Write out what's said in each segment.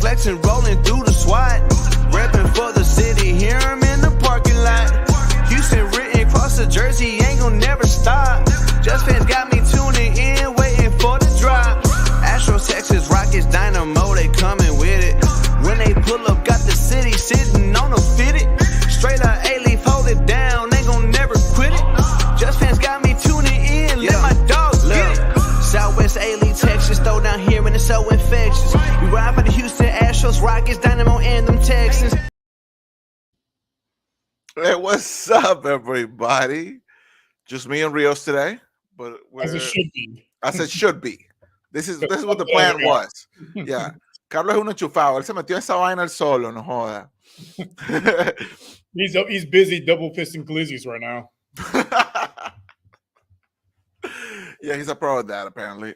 flexing, rolling through the SWAT. Repping for the city, hear him in the parking lot. Houston written across the jersey, ain't gon' never stop. Just fans got me tuning in, waiting for the drop. Astros, Texas, Rockets, Dynamo, they coming with it. When they pull up, got the city sitting on a fitted. Straight up A-Leaf, hold it down, ain't gon' never quit it. Just fans got me tuning in, let my dogs get it. Southwest A-Leaf, Texas, throw down here and it's so infectious. We ride for the Houston Astros, Rockets, Dynamo, and them Texans. Hey, what's up, everybody? Just me and Rios today, but as it should be. As it should be. This is what the plan was. Yeah. Carlos es un enchufado. Él se metió en esa vaina el solo, no joda. He's busy double fisting glizzies right now. Yeah, he's a pro at that, apparently.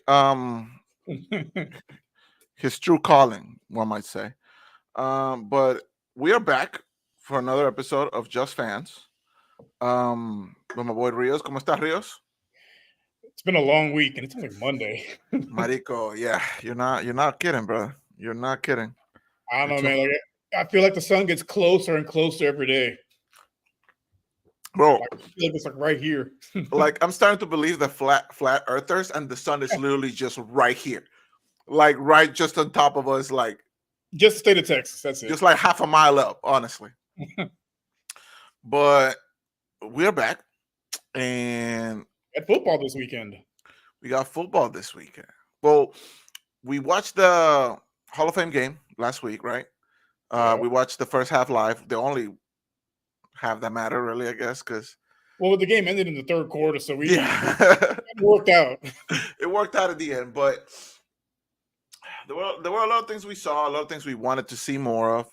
His true calling, one might say. But we are back for another episode of Just Fans. With my boy Rios. ¿Cómo estás, Rios? It's been a long week and it's only Monday. Marico, yeah, you're not kidding, bro. You're not kidding. I don't know, man. Like, I feel like the sun gets closer and closer every day. Bro, I feel like it's like right here. Like I'm starting to believe the flat earthers and the sun is literally just right here. Like right just on top of us, like just the state of Texas. That's it. Just like half a mile up, honestly. But we're back and at football this weekend. We got football this weekend. Well, we watched the Hall of Fame game last week, right? We watched the first half live. The only half that matter, really, I guess, because the game ended in the third quarter, so it worked out. It worked out at the end, but there were a lot of things we saw, a lot of things we wanted to see more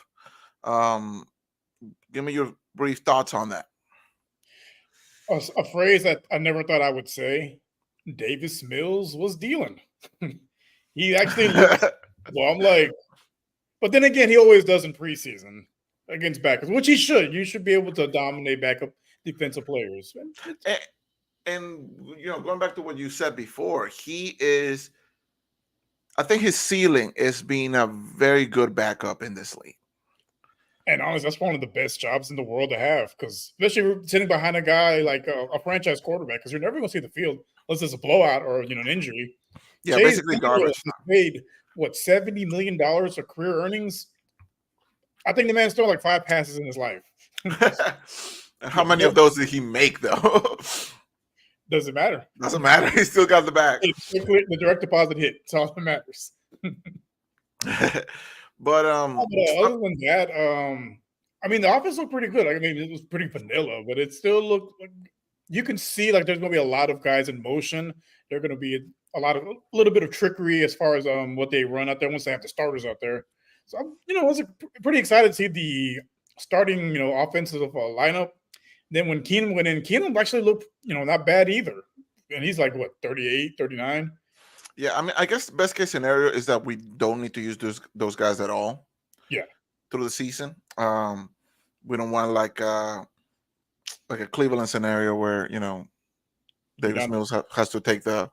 of. Give me your brief thoughts on that. A phrase that I never thought I would say. Davis Mills was dealing. He actually looked, well, I'm like, but then again, he always does in preseason against backers, which he should. You should be able to dominate backup defensive players. And going back to what you said before, I think his ceiling is being a very good backup in this league. And honestly, that's one of the best jobs in the world to have, because especially sitting behind a guy like a franchise quarterback, because you're never going to see the field unless there's a blowout or an injury. Yeah, basically garbage. Paid $70 million of career earnings. I think the man's thrown like 5 passes in his life. How many of those did he make, though? Doesn't matter. Doesn't matter. He still got the bag. The direct deposit hit. It's all that matters. But other than that, I mean, the offense looked pretty good. I mean, it was pretty vanilla, but it still looked like you can see like there's going to be a lot of guys in motion. There's going to be a little bit of trickery as far as what they run out there once they have the starters out there. So I was pretty excited to see the starting offensive lineup. Then when Keenum went in, Keenum actually looked not bad either, and he's like what 38, 39. Yeah, I mean, I guess the best case scenario is that we don't need to use those guys at all. Yeah, through the season. We don't want like a Cleveland scenario where Davis Mills has to take the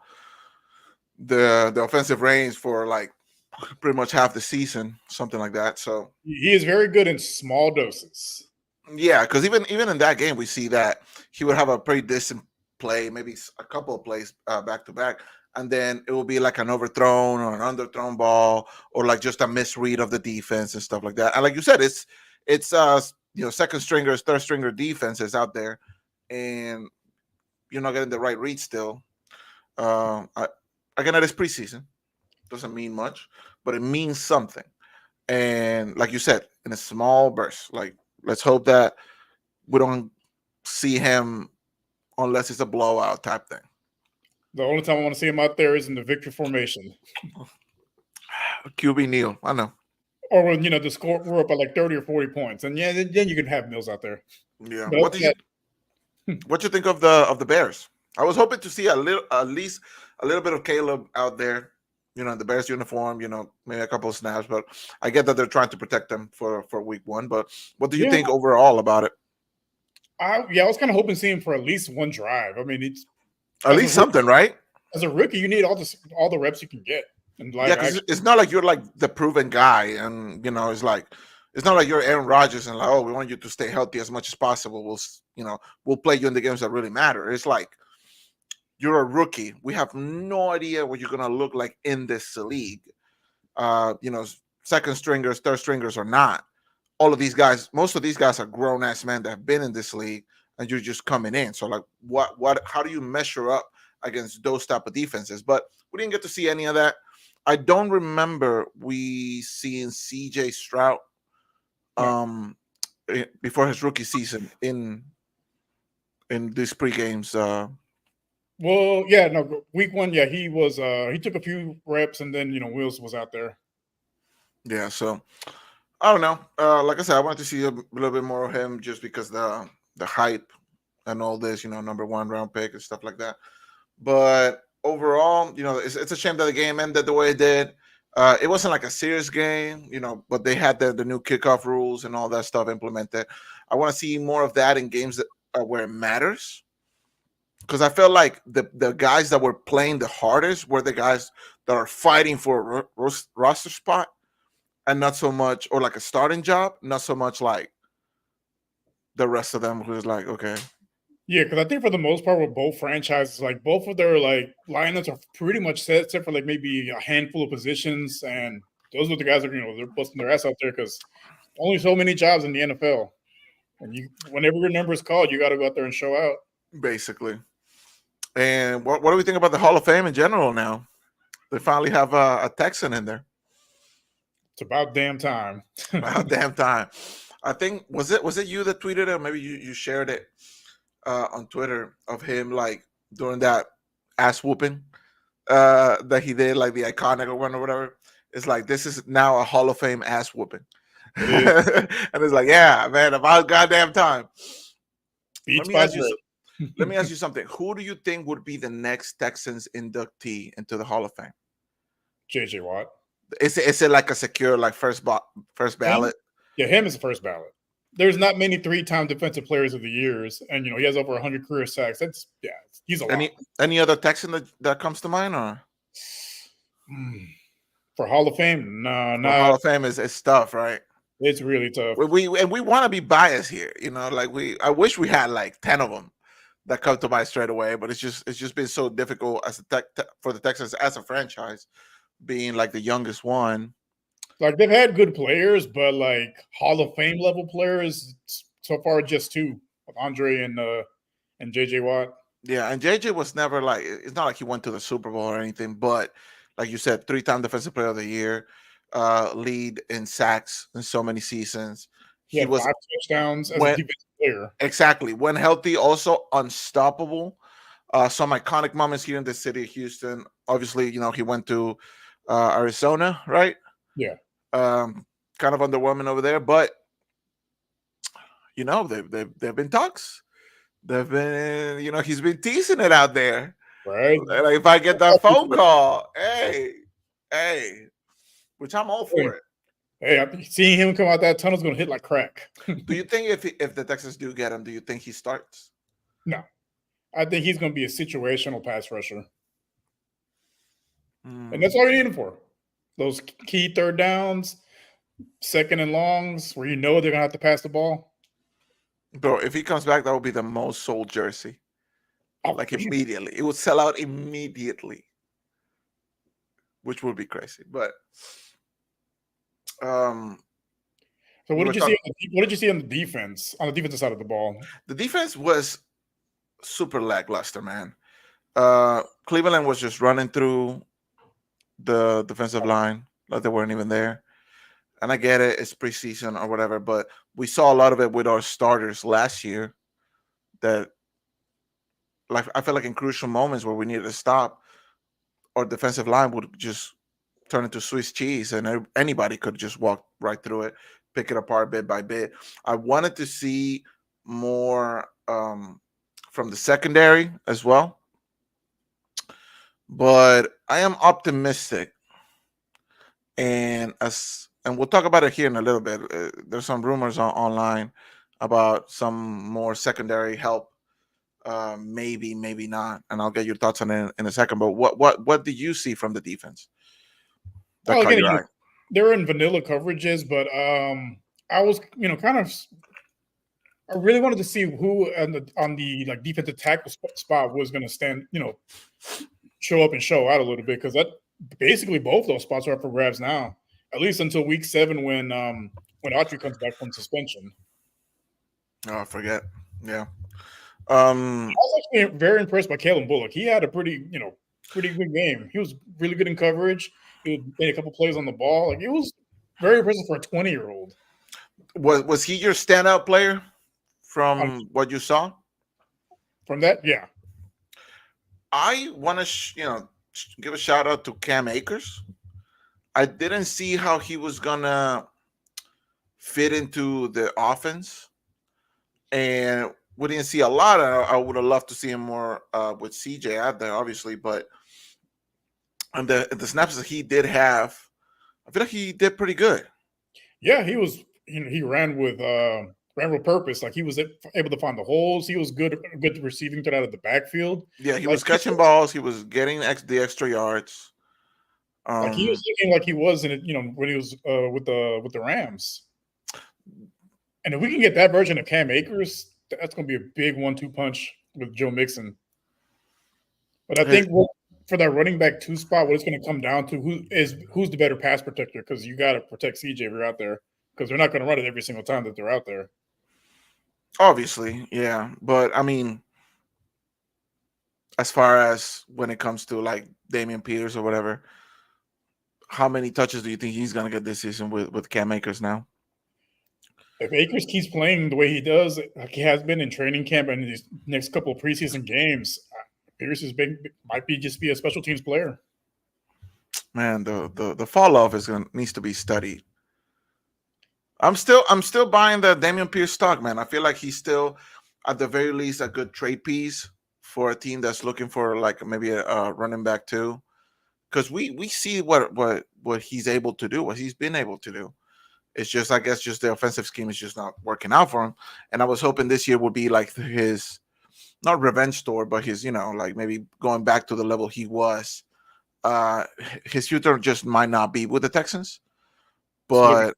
offensive reins for like pretty much half the season, something like that. So he is very good in small doses. Yeah, because even in that game, we see that he would have a pretty decent play, maybe a couple of plays back to back. And then it will be like an overthrown or an underthrown ball, or like just a misread of the defense and stuff like that. And like you said, it's second stringers, third stringer defenses out there, and you're not getting the right read still. Again, that is preseason. Doesn't mean much, but it means something. And like you said, in a small burst, like let's hope that we don't see him unless it's a blowout type thing. The only time I want to see him out there is in the victory formation. QB kneel, I know. Or when the score we're up by like 30 or 40 points, and then you can have Mills out there. Yeah. What do you think of the Bears? I was hoping to see at least a little bit of Caleb out there, in the Bears uniform. Maybe a couple of snaps, but I get that they're trying to protect them for week 1. But what do you think overall about it? I was kind of hoping to see him for at least one drive. I mean, it's at least something, right? As a rookie, you need all the reps you can get. And Yeah, like, because it's not like you're like the proven guy, and it's not like you're Aaron Rodgers and like, oh, we want you to stay healthy as much as possible. We'll play you in the games that really matter. It's like you're a rookie. We have no idea what you're gonna look like in this league. You know, second stringers, third stringers or not. All of these guys, most of these guys are grown ass men that have been in this league, and you're just coming in. So like, how do you measure up against those type of defenses? But we didn't get to see any of that. I don't remember we seeing CJ Stroud no. before his rookie season in these pre games. Well, yeah, no, week one, yeah, he was he took a few reps and then Wills was out there. Yeah, so I don't know. Like I said, I wanted to see a little bit more of him just because the hype and all this, number one round pick and stuff like that. But overall, it's a shame that the game ended the way it did. It wasn't like a serious game, but they had the new kickoff rules and all that stuff implemented. I want to see more of that in games where it matters. Because I felt like the guys that were playing the hardest were the guys that are fighting for a roster spot, and not so much, or like a starting job, not so much like the rest of them who's like, okay. Yeah, because I think for the most part with both franchises, like both of their like lineups are pretty much set, except for like maybe a handful of positions, and those are the guys that they're busting their ass out there because only so many jobs in the NFL, and whenever your number is called, you got to go out there and show out. Basically. And what do we think about the Hall of Fame in general now? They finally have a Texan in there. It's about damn time. About damn time. I think was it you that tweeted it, or maybe you shared it on Twitter of him like doing that ass whooping that he did, like the iconic one or whatever. It's like this is now a Hall of Fame ass whooping. It is. And it's like, yeah, man, about goddamn time. Beats Let me ask you something. Who do you think would be the next Texans inductee into the Hall of Fame? JJ Watt. Is it like a secure like first ballot? Yeah, him is the first ballot. There's not many 3-time defensive players of the years, and he has over 100 career sacks. He's a lot. Any other Texan that comes to mind, or for Hall of Fame? No, not Hall of Fame is tough, right? It's really tough. We want to be biased here, like I wish we had like 10 of them that come to mind straight away, but it's just been so difficult as for the Texans as a franchise, being like the youngest one. Like they've had good players, but like Hall of Fame level players so far, just two, Andre and JJ Watt. Yeah, and JJ was never like, it's not like he went to the Super Bowl or anything, but like you said, 3-time Defensive Player of the Year, lead in sacks in so many seasons. He was 5 touchdowns as a defensive player. Exactly. When healthy, also unstoppable. Some iconic moments here in the city of Houston. Obviously, he went to Arizona, right? Yeah. Kind of underwhelming over there, but they've been talks. They've been, he's been teasing it out there. Right. Like if I get that phone call, hey, which I'm all for it. Hey, seeing him come out that tunnel's going to hit like crack. Do you think if the Texans do get him, do you think he starts? No. I think he's going to be a situational pass rusher. And that's all you need him for. Those key third downs, second and longs, where they're going to have to pass the ball. Bro, if he comes back, that will be the most sold jersey. Like immediately. It would sell out immediately. Which would be crazy. But so what did you see on the defense, on the defensive side of the ball? The defense was super lackluster, man. Cleveland was just running through the defensive line like they weren't even there. And I get it, it's preseason or whatever, but we saw a lot of it with our starters last year that, like, I felt like in crucial moments where we needed to stop, our defensive line would just turn into Swiss cheese and anybody could just walk right through it, pick it apart bit by bit. I wanted to see more from the secondary as well, but I am optimistic. And we'll talk about it here in a little bit. There's some rumors online about some more secondary help. Maybe not, and I'll get your thoughts on it in a second. But what do you see from the defense? that Well, caught again, your eye? they're in vanilla coverages, but I was, kind of. I really wanted to see who on the like defensive tackle spot was going to stand, show up and show out a little bit because that basically both those spots are up for grabs now, at least until week 7 when Autry comes back from suspension. Oh, I forget. Yeah. I was actually very impressed by Kalen Bullock. He had a pretty good game. He was really good in coverage. He made a couple plays on the ball. Like it was very impressive for a 20-year-old. Was he your standout player Um, from what you saw? from that, yeah. I want to, give a shout out to Cam Akers. I didn't see how he was gonna fit into the offense, and we didn't see a lot. I would have loved to see him more with CJ out there, obviously, but on the snaps that he did have, I feel like he did pretty good. Yeah, he was. He ran with purpose. Like he was able to find the holes. He was good receiving threat out of the backfield. Yeah, he Like was catching balls. He was getting the extra yards. he was looking like he was in it. When he was with the Rams. And if we can get that version of Cam Akers, that's going to be a big 1-2 punch with Joe Mixon. But I think for that running back 2 spot, what it's going to come down to who's the better pass protector, because you got to protect CJ if you're out there, because they're not going to run it every single time that they're out there. Obviously, yeah, but I mean, as far as when it comes to like Damian Peters or whatever, how many touches do you think he's going to get this season with Cam Akers now? If Akers keeps playing the way he does, like he has been in training camp and in these next couple of preseason games, Pierce might just be a special teams player. Man, the fall off needs to be studied. I'm still buying the Damian Pierce stock, man. I feel like he's still, at the very least, a good trade piece for a team that's looking for like maybe a running back too, because we see what he's able to do, what he's been able to do. It's just, I guess, just the offensive scheme is just not working out for him. And I was hoping this year would be like his, not revenge story, but his, like maybe going back to the level he was. His future just might not be with the Texans, but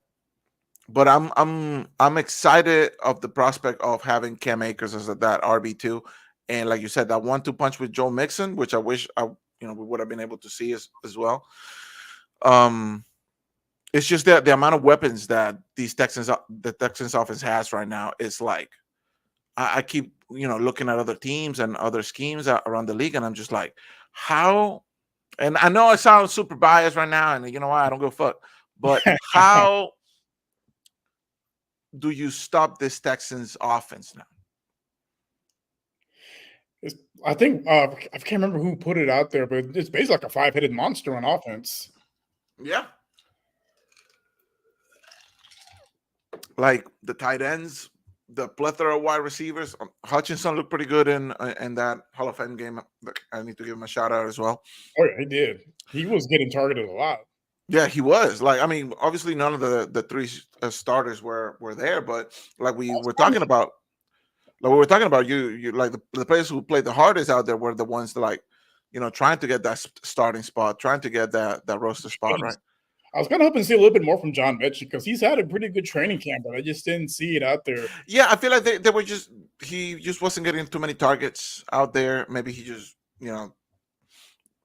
I'm excited of the prospect of having Cam Akers as that RB2, and like you said, that 1-2 punch with Joe Mixon, which I wish we would have been able to see as well. It's just that the amount of weapons that the Texans offense has right now is like, I keep looking at other teams and other schemes around the league, and I'm just like, how? And I know I sound super biased right now, and you know why, I don't give a fuck. But how do you stop this Texans offense now? I think I can't remember who put it out there, but it's basically like a 5-headed monster on offense. Yeah. Like the tight ends, the plethora of wide receivers. Hutchinson looked pretty good in that Hall of Fame game. I need to give him a shout out as well. Oh yeah, he did. He was getting targeted a lot. Yeah, he was. Like, I mean, obviously none of the 3 starters were there, but like we were talking about, you like the players who played the hardest out there were the ones that, like, trying to get that starting spot, trying to get that roster spot, right? I was kind of hoping to see a little bit more from John Mechie, because he's had a pretty good training camp, but I just didn't see it out there. Yeah, I feel like they were he just wasn't getting too many targets out there. Maybe he just,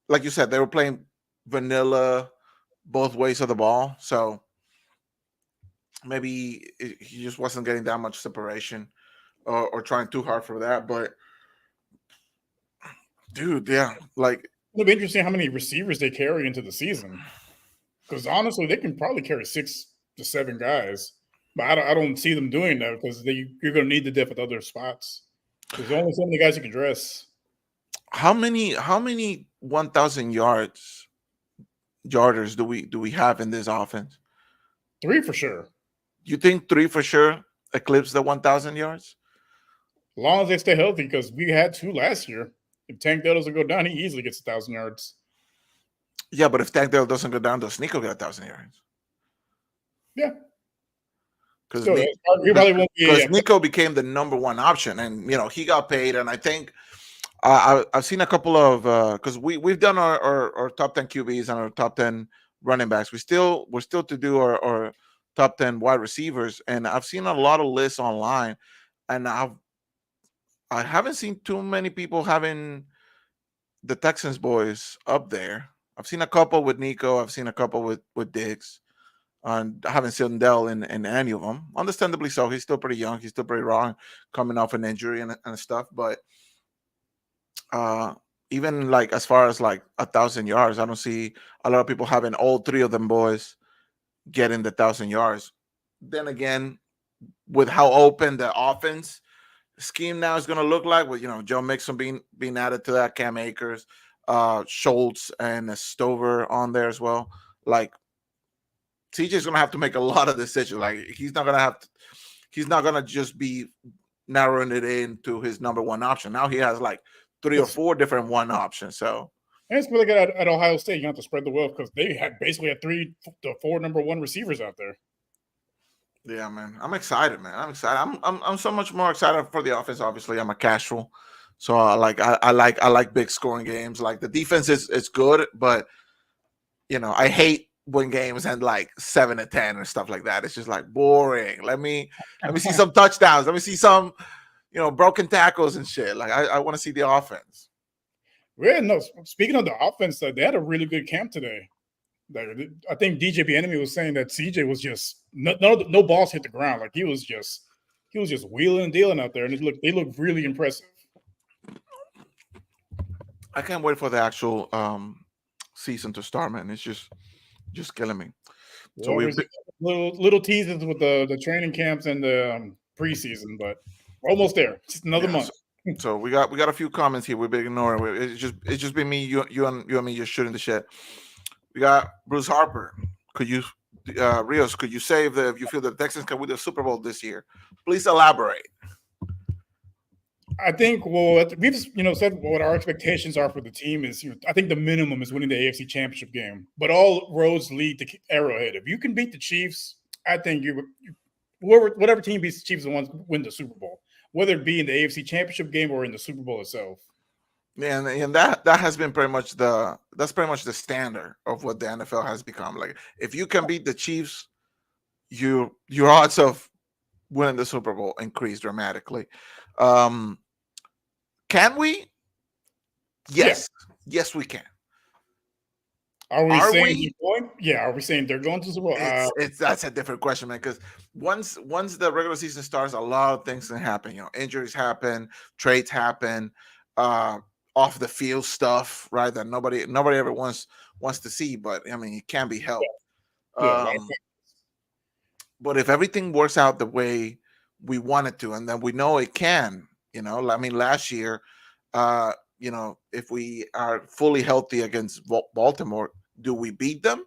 like you said, they were playing vanilla both ways of the ball. So maybe he just wasn't getting that much separation or trying too hard for that. But dude, yeah, like, it'll be interesting how many receivers they carry into the season. Because honestly, they can probably carry 6 to 7 guys, but I don't see them doing that, because you're going to need the depth at other spots. There's only so many guys you can dress. How many 1,000 yarders do we have in this offense? 3 for sure. You think 3 for sure eclipse the 1,000 yards? As long as they stay healthy, because we had 2 last year. If Tank Dell doesn't go down, he easily gets 1,000 yards. Yeah, but if Tank Dell doesn't go down, does Nico get 1,000 yards? Yeah. Because so, Nico became the number 1 option, and he got paid, and I think I've seen a couple of because we've done our top 10 QBs and our top 10 running backs. We're still to do our top 10 wide receivers, and I've seen a lot of lists online, and I haven't seen too many people having the Texans boys up there. I've seen a couple with Nico. I've seen a couple with Diggs. And I haven't seen Dell in any of them. Understandably so. He's still pretty young. He's still pretty raw, coming off an injury and stuff. But uh, even like as far as like 1,000 yards, I don't see a lot of people having all three of them boys getting the 1,000 yards. Then again, with how open the offense scheme now is going to look like, with Joe Mixon being added to that, Cam Akers, Schultz, and Stover on there as well. Like CJ's going to have to make a lot of decisions. Like he's not going to just be narrowing it into his number one option. Now he has like 3 or 4 different one options. So. And it's really good at Ohio State. You have to spread the wealth because they basically had 3 to 4 number one receivers out there. Yeah, man. I'm excited, man. I'm excited. I'm so much more excited for the offense. Obviously, I'm a casual. So I like big scoring games. Like the defense is good, but I hate when games end like 7-10 and stuff like that. It's just like boring. Let me see some touchdowns. Let me see some, broken tackles and shit. Like I want to see the offense. Yeah, no. Speaking of the offense, they had a really good camp today. I think DJ Enemy was saying that CJ was just no balls hit the ground. Like he was just wheeling and dealing out there, and they looked really impressive. I can't wait for the actual season to start, man. It's just killing me. Well, so we little teases with the training camps and the preseason, but we're almost there. Just another month. So we got a few comments here we've been ignoring. It's just been me, you and me just shooting the shit. We got Bruce Harper. Could you, Rios? Could you say if you feel that the Texans can win the Super Bowl this year? Please elaborate. I think we've said what our expectations are for the team is. I think the minimum is winning the AFC Championship game, but all roads lead to Arrowhead. If you can beat the Chiefs, I think whatever team beats the Chiefs, the ones win the Super Bowl, whether it be in the AFC Championship game or in the Super Bowl itself. Yeah, and that has been pretty much the standard of what the NFL has become. Like if you can beat the Chiefs, your odds of winning the Super Bowl increase dramatically. Can we? Yes. Yeah. Yes, we can. Are we saying going? Yeah, are we saying they're going to the Super Bowl? That's a different question, man. Because once the regular season starts, a lot of things can happen. Injuries happen, trades happen, off the field stuff, right? That nobody ever wants to see. But I mean, it can be helped. Yeah. But if everything works out the way we want it to, and then we know it can, I mean, last year, if we are fully healthy against Baltimore, do we beat them?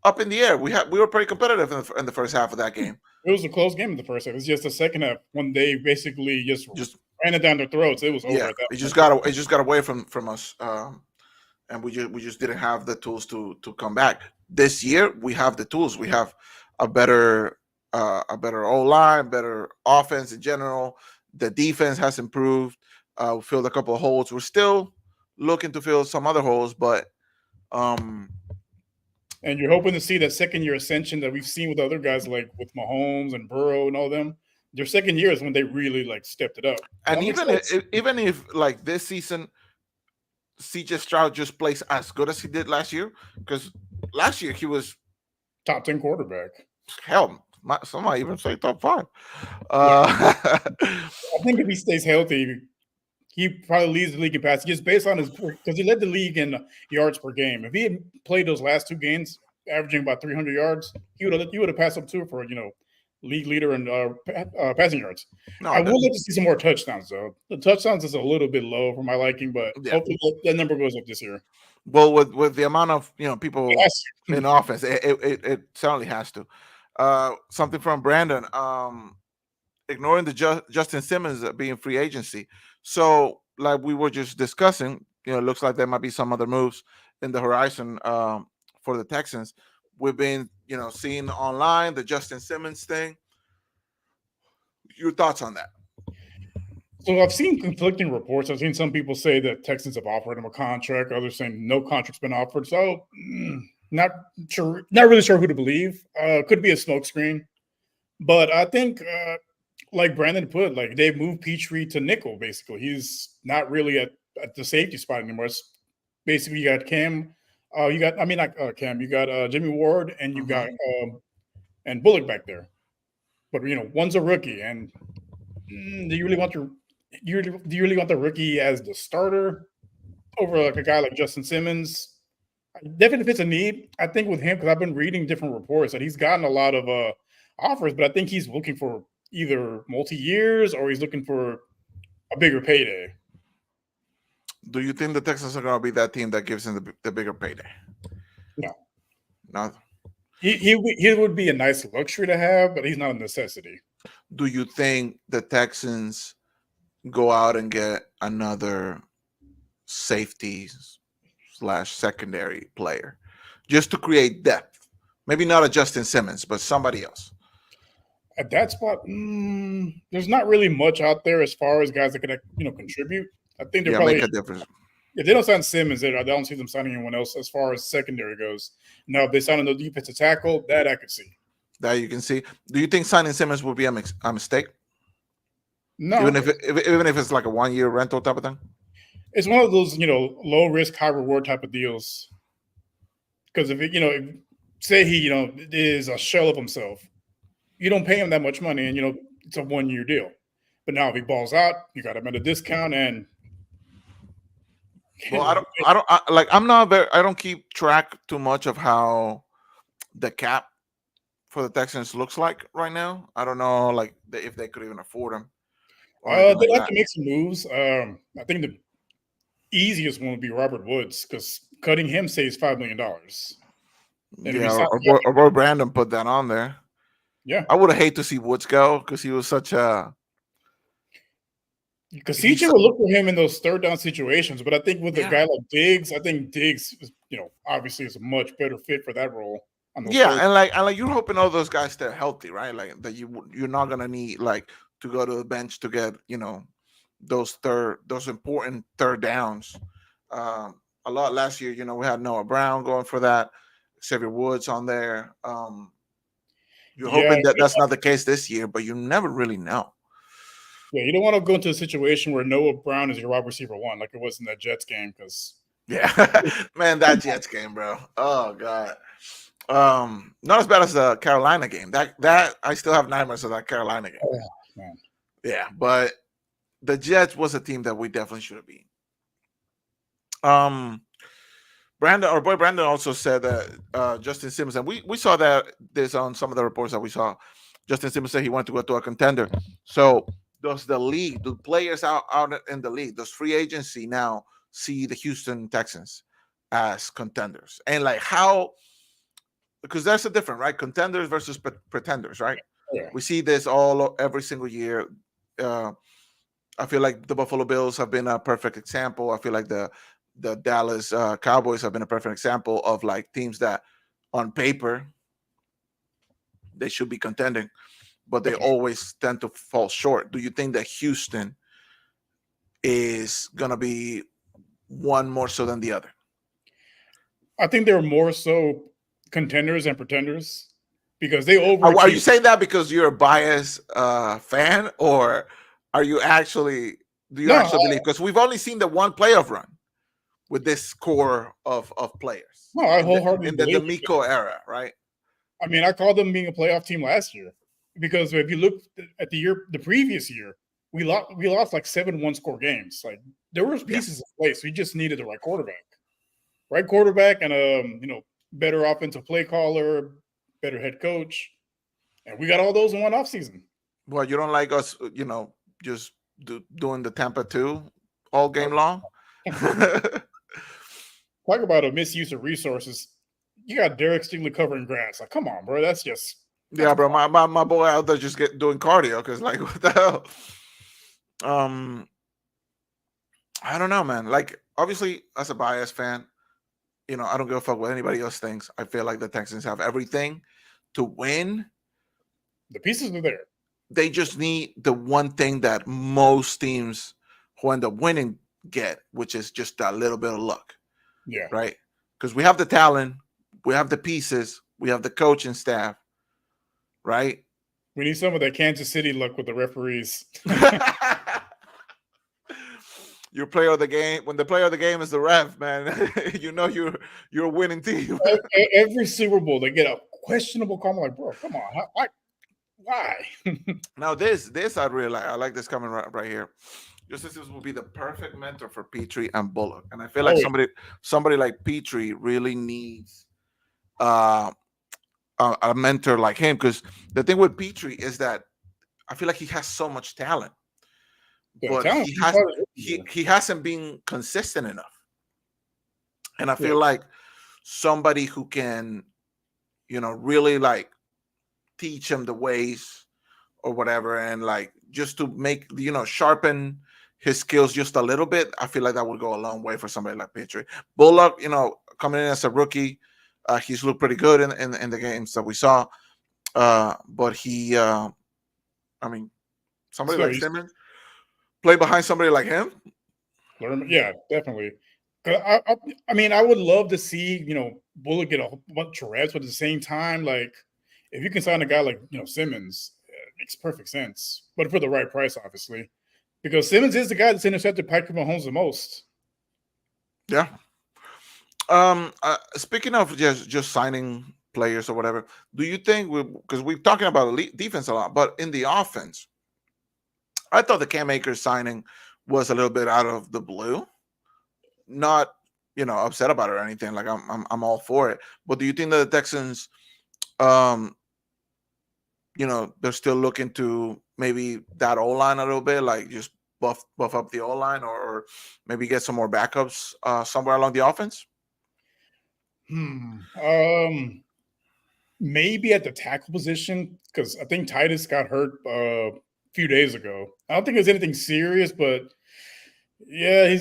Up in the air. We were pretty competitive in the first half of that game. It was a close game in the first half. It was just the second half when they basically just ran it down their throats. It was over. At that it just got away from us, and we just didn't have the tools to come back. This year we have the tools. We have a better O-line, better offense in general. The defense has improved. We filled a couple of holes. We're still looking to fill some other holes, but and you're hoping to see that second year ascension that we've seen with other guys like with Mahomes and Burrow and all them. Their second year is when they really stepped it up. And even if like this season, CJ Stroud just plays as good as he did last year, because last year he was top 10 quarterback. Hell, some might even say top 5. I think if he stays healthy, he probably leads the league in passing just based on because he led the league in yards per game. If he had played those last 2 games, averaging about 300 yards, he would have passed up too for league leader in passing yards. No, I would like to see some more touchdowns though. The touchdowns is a little bit low for my liking, but hopefully that number goes up this year. Well, with the amount of people in offense, it certainly has to. Something from Brandon. Ignoring the Justin Simmons being free agency. So, like we were just discussing, it looks like there might be some other moves in the horizon for the Texans. We've been, seeing online the Justin Simmons thing. Your thoughts on that? So I've seen conflicting reports. I've seen some people say that Texans have offered him a contract. Others saying no contract's been offered. So Not sure, not really sure who to believe. Could be a smokescreen, but I think, like Brandon put, like they moved Petrie to nickel. Basically, he's not really at the safety spot anymore. It's basically you got Cam, you got I mean not Cam, you got Jimmy Ward, and you got and Bullock back there. But one's a rookie, and do you really want do you really want the rookie as the starter over like a guy like Justin Simmons? Definitely if it's a need, I think with him, because I've been reading different reports that he's gotten a lot of offers, but I think he's looking for either multi-years or he's looking for a bigger payday. Do you think the Texans are going to be that team that gives him the bigger payday? No. He would be a nice luxury to have, but he's not a necessity. Do you think the Texans go out and get another safety / secondary player just to create depth? Maybe not a Justin Simmons, but somebody else. At that spot, there's not really much out there as far as guys that can contribute. I think they're probably make a difference. If they don't sign Simmons, I don't see them signing anyone else as far as secondary goes. Now, if they sign a defensive tackle, that I could see. That you can see. Do you think signing Simmons would be a mistake? No. Even if it's like a 1-year rental type of thing? It's one of those, low risk, high reward type of deals. Because if say he, is a shell of himself, you don't pay him that much money, and it's a 1-year deal. But now if he balls out, you got him at a discount, and well, I don't keep track too much of how the cap for the Texans looks like right now. I don't know, if they could even afford him. They have to make some moves. I think the easiest one would be Robert Woods, because cutting him saves $5 million. Yeah, or boy Brandon put that on there. Yeah, I would have hated to see Woods go because he was such a. Because CJ will look for him in those third down situations, but I think with a guy like Diggs, I think Diggs, obviously is a much better fit for that role. And like you're hoping all those guys stay healthy, right? Like that you're not gonna need to go to the bench to get those important third downs. A lot last year, we had Noah Brown going for that, Xavier Woods on there. You're hoping that that's not the case this year, but you never really know. Yeah, you don't want to go into a situation where Noah Brown is your wide receiver one, like it was in that Jets game. Because man, that Jets game, bro. Oh god, not as bad as the Carolina game. That I still have nightmares of that Carolina game. Oh, man. Yeah, but the Jets was a team that we definitely should have beat. Brandon also said that Justin Simmons, and we saw this on some of the reports that we saw. Justin Simmons said he wanted to go to a contender. So does the players out in the league, does free agency now see the Houston Texans as contenders? And how, because that's a different, right? Contenders versus pretenders, right? Yeah. We see this every single year. I feel like the Buffalo Bills have been a perfect example. I feel like the Dallas Cowboys have been a perfect example of teams that on paper they should be contending, but they always tend to fall short. Do you think that Houston is going to be one more so than the other? I think they're more so contenders and pretenders because they overachieve. Are you saying that because you're a biased fan, or are you actually actually believe? Because we've only seen the one playoff run with this core of players. No, I wholeheartedly in the D'Amico era, right? I mean, I called them being a playoff team last year because if you look at the previous year, we lost like 7 one-score games. Like there were pieces in place. We just needed the right quarterback, and better offensive play caller, better head coach, and we got all those in one offseason. Well, you don't like us, just doing the Tampa 2 all game long? Talk about a misuse of resources. You got Derek Stingley covering grass. Like, come on, bro. That's bro. My boy out there just doing cardio because what the hell? I don't know, man. Obviously, as a biased fan, I don't give a fuck what anybody else thinks. I feel like the Texans have everything to win. The pieces are there. They just need the one thing that most teams who end up winning get, which is just a little bit of luck. Yeah. Right? Because we have the talent. We have the pieces. We have the coaching staff, right? We need some of that Kansas City luck with the referees. Your player of the game, when the player of the game is the ref, man, you know you're a winning team. Every Super Bowl, they get a questionable call. I'm like, bro, come on. Why? Now this I really like. I like this coming right here. Just as this will be the perfect mentor for Petrie and Bullock, and I feel like Oh, yeah. somebody like Petrie really needs uh, a mentor like him, because the thing with Petrie is that I feel like he has so much talent, The but talent he hasn't been consistent enough, and I Yeah. feel like somebody who can, really like teach him the ways or whatever, and like just to make sharpen his skills just a little bit. I feel like that would go a long way for somebody like Petrie. Bullock, coming in as a rookie, he's looked pretty good in the games that we saw. But he, I mean, somebody So like Simmons play behind somebody like him. yeah, definitely. 'Cause I mean, I would love to see Bullock get a whole bunch of reps, but at the same time, like if you can sign a guy like Simmons, it makes perfect sense. But for the right price, obviously, because Simmons is the guy that's intercepted Patrick Mahomes the most. Yeah. Speaking of just signing players or whatever, do you think because we're talking about elite defense a lot, but in the offense, I thought the Cam Akers signing was a little bit out of the blue. Not upset about it or anything. Like I'm all for it. But do you think that the Texans, um, they're still looking to maybe that O line a little bit, like just buff up the O line, or maybe get some more backups somewhere along the offense? Maybe at the tackle position, because I think Titus got hurt a few days ago. I don't think it was anything serious, but yeah,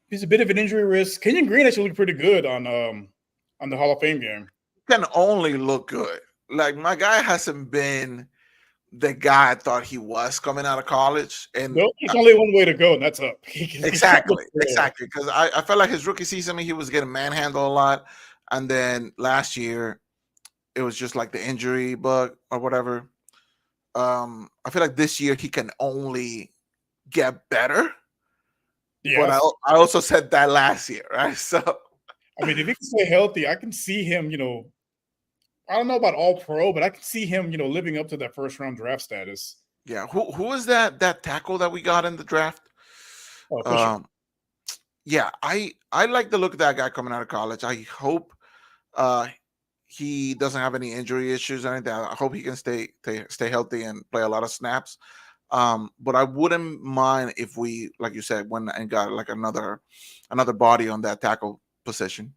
he's a bit of an injury risk. Kenyon Green actually looked pretty good on the Hall of Fame game. Can only look good. Like, my guy hasn't been the guy I thought he was coming out of college, and Well, there's only one way to go, and that's up. exactly. Because I felt like his rookie season, he was getting manhandled a lot, and then last year it was just like the injury bug or whatever. I feel like this year he can only get better. Yeah, But I also said that last year, right? So I mean, if he can stay healthy, I can see him. I don't know about all pro, but I can see him. Living up to that first round draft status. yeah, who is that tackle that we got in the draft? Oh, for sure. Yeah, I like the look of that guy coming out of college. I hope uh he doesn't have any injury issues or anything. I hope he can stay healthy and play a lot of snaps. But I wouldn't mind if we, like you said, went and got like another body on that tackle position,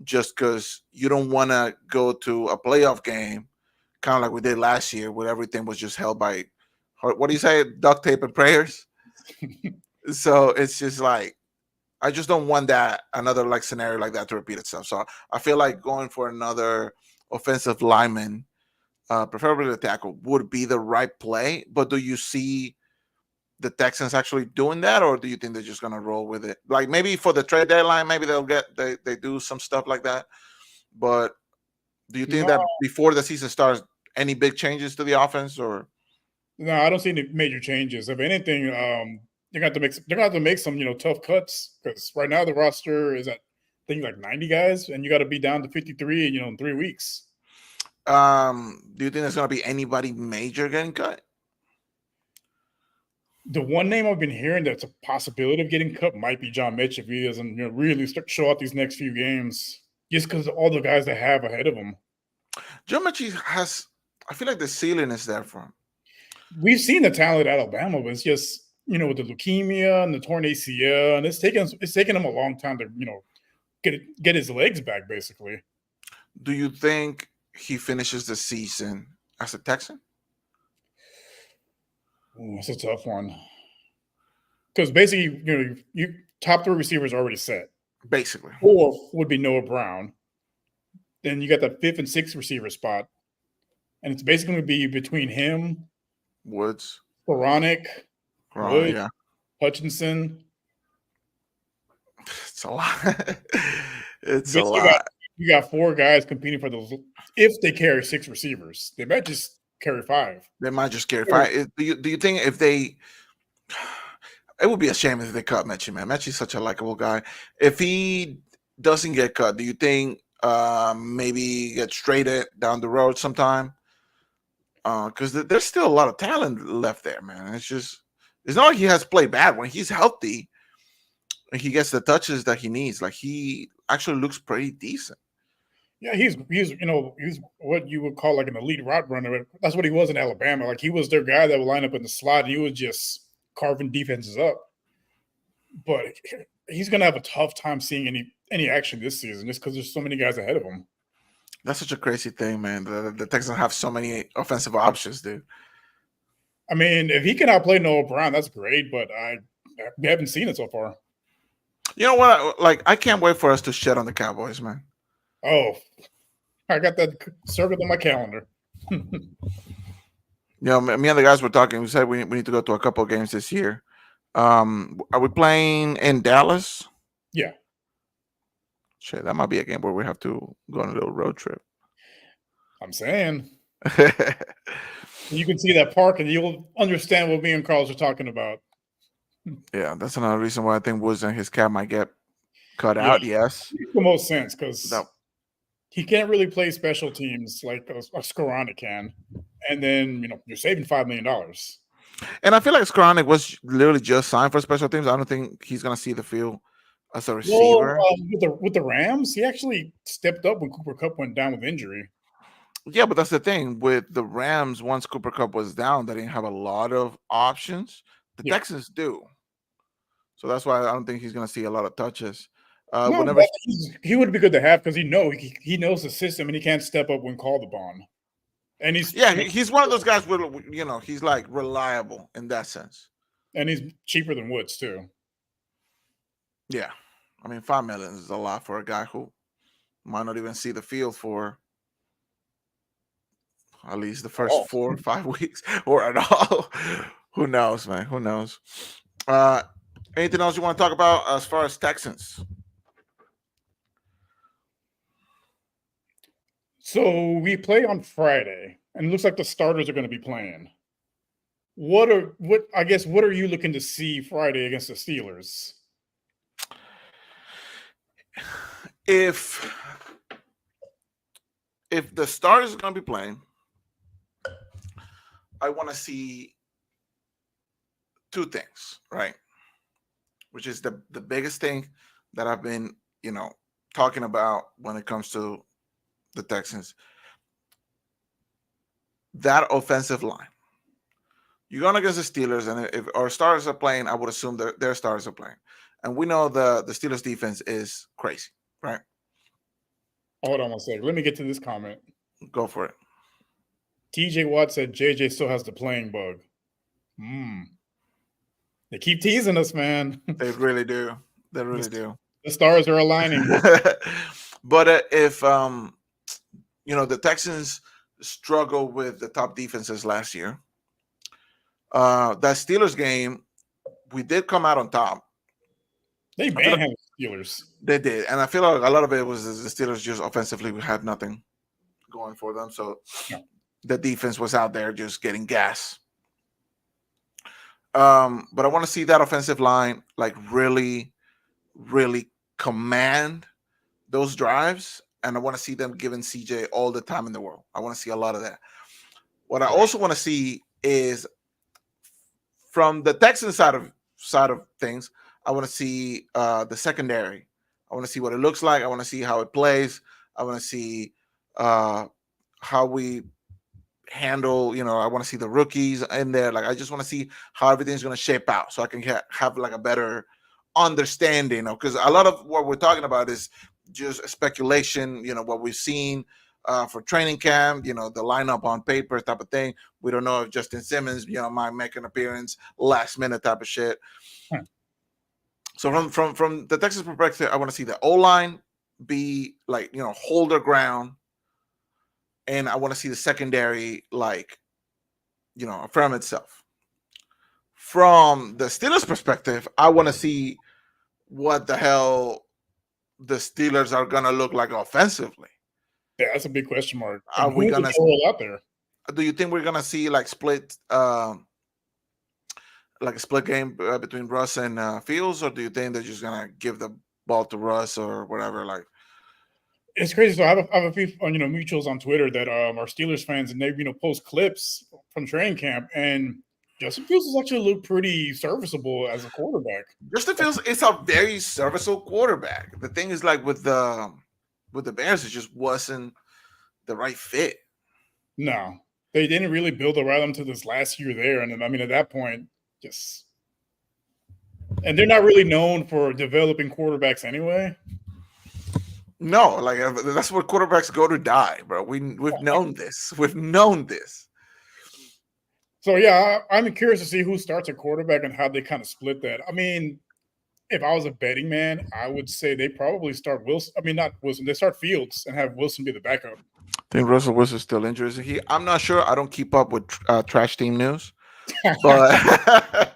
just because you don't want to go to a playoff game, kind of like we did last year, where everything was just held by, what do you say, duct tape and prayers. So it's just like, I just don't want another like scenario like that to repeat itself. So I feel like going for another offensive lineman, preferably the tackle, would be the right play. But do you see the Texans actually doing that, or do you think they're just gonna roll with it? Like, maybe for the trade deadline, maybe they do some stuff like that. But do you think No, that before the season starts, any big changes to the offense, or? no, I don't see any major changes. If anything, they're gonna have to make some tough cuts, because right now the roster is at I think like 90 guys, and you got to be down to 53 in 3 weeks. Do you think there's gonna be anybody major getting cut? The one name I've been hearing that's a possibility of getting cut might be John Mitch, if he doesn't really show out these next few games, just because of all the guys they have ahead of him. Joe Machie I feel like the ceiling is there for him. We've seen the talent at Alabama, but it's just with the leukemia and the torn ACL, and it's taken him a long time to get his legs back, basically. Do you think he finishes the season as a Texan? Ooh, that's a tough one, because basically you top 3 receivers are already set. Basically, 4 would be Noah Brown. Then you got that 5th and 6th receiver spot, and it's basically going to be between him, Woods, Woods, yeah, Hutchinson. it's a lot. It's a Basically lot. you got 4 guys competing for those. If they carry 6 receivers, they might just carry 5. They might just carry 5. Do you think if they? It would be a shame if they cut Mechie, man. Mechie's such a likable guy. If he doesn't get cut, do you think maybe gets traded down the road sometime? Because there's still a lot of talent left there, man. It's not like he has played bad. When he's healthy and he gets the touches that he needs, like he actually looks pretty decent. Yeah, he's what you would call like an elite route runner. That's what he was in Alabama. Like he was their guy that would line up in the slot, and he was just carving defenses up. But he's gonna have a tough time seeing any action this season just because there's so many guys ahead of him. That's such a crazy thing, man. The Texans have so many offensive options, dude. I mean, if he can outplay Noah Brown, that's great. But we haven't seen it so far. You know what? I can't wait for us to shit on the Cowboys, man. Oh, I got that circled on my calendar. Me and the guys were talking. We said we need to go to a couple of games this year. Are we playing in Dallas? Yeah. Shit, that might be a game where we have to go on a little road trip. I'm saying. You can see that park and you'll understand what me and Carlos are talking about. Yeah, that's another reason why I think Woods and his cap might get cut out. Yes. It makes the most sense because he can't really play special teams like a Skoranek can. And then, you're saving $5 million. And I feel like Skoranek was literally just signed for special teams. I don't think he's going to see the field as a receiver. With the Rams, he actually stepped up when Cooper Kupp went down with injury. Yeah, but that's the thing. With the Rams, once Cooper Kupp was down, they didn't have a lot of options. The Texans do. So that's why I don't think he's going to see a lot of touches. He would be good to have because he knows the system and he can't step up when called upon. And he's one of those guys where he's like reliable in that sense. And he's cheaper than Woods too. Yeah, I mean $5 million is a lot for a guy who might not even see the field for at least the first 4 or 5 weeks or at all. Who knows, man? Who knows? Anything else you want to talk about as far as Texans? So we play on Friday, and it looks like the starters are going to be playing. What are you looking to see Friday against the Steelers? If the starters are going to be playing, I want to see 2 things, right? Which is the biggest thing that I've been, talking about when it comes to the Texans. That offensive line. You're going against the Steelers, and if our stars are playing, I would assume their stars are playing. And we know the Steelers defense is crazy, right? Hold on one second. Let me get to this comment. Go for it. TJ Watt said JJ still has the playing bug. They keep teasing us, man. They really do. They really do. The stars are aligning. But if the Texans struggled with the top defenses last year, that Steelers game, we did come out on top. They manhandled the Steelers. They did, and I feel like a lot of it was the Steelers just offensively we had nothing going for them, so the defense was out there just getting gas. But I want to see that offensive line like really, really command those drives, and I want to see them giving CJ all the time in the world. I want to see a lot of that. What I also want to see is from the Texans side of things, I want to see the secondary. I want to see what it looks like. I want to see how it plays. I want to see how we handle, I want to see the rookies in there. Like, I just want to see how everything's going to shape out so I can have like a better understanding, because a lot of what we're talking about is just speculation, what we've seen for training camp, the lineup on paper type of thing. We don't know if Justin Simmons, might make an appearance last minute type of shit. So from the Texas perspective, I want to see the O-line be like, hold their ground. And I want to see the secondary, like, affirm itself. From the Steelers' perspective, I want to see what the hell the Steelers are gonna look like offensively. Yeah, that's a big question mark. Are And we who's gonna? the role out there? Do you think we're gonna see like like a split game between Russ and Fields, or do you think they're just gonna give the ball to Russ or whatever? Like, It's crazy. So I have a few mutuals on Twitter that are Steelers fans, and they post clips from training camp, and Justin Fields has actually looked pretty serviceable as a quarterback. Justin Fields is a very serviceable quarterback. The thing is, like with the Bears, it just wasn't the right fit. No, they didn't really build around him to this last year there, and I mean at that point, and they're not really known for developing quarterbacks anyway. No, like that's where quarterbacks go to die, bro. We've known this. We've known this. So yeah, I'm curious to see who starts at quarterback and how they kind of split that. I mean, if I was a betting man, I would say they probably start Wilson. I mean, not Wilson. They start Fields and have Wilson be the backup. I think Russell Wilson's still injured. I'm not sure. I don't keep up with trash team news, but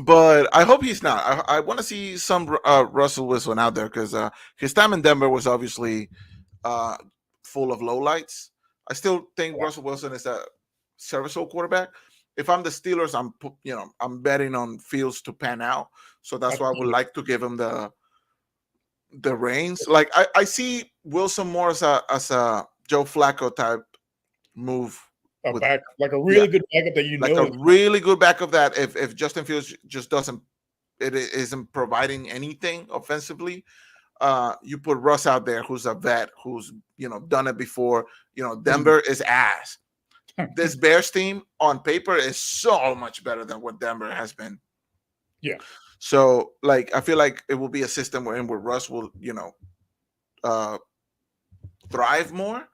but I hope he's not. I want to see some Russell Wilson out there because his time in Denver was obviously full of lowlights. I still think Russell Wilson is a serviceable quarterback. If I'm the Steelers, I'm betting on Fields to pan out. So that's why I would like to give him the reins. Like I see Wilson more as a Joe Flacco type move. Like a really good backup that like a really good backup that if Justin Fields just isn't providing anything offensively, you put Russ out there who's a vet who's done it before. Denver is ass. This Bears team on paper is so much better than what Denver has been. Yeah. So like I feel like it will be a system where Russ will thrive more.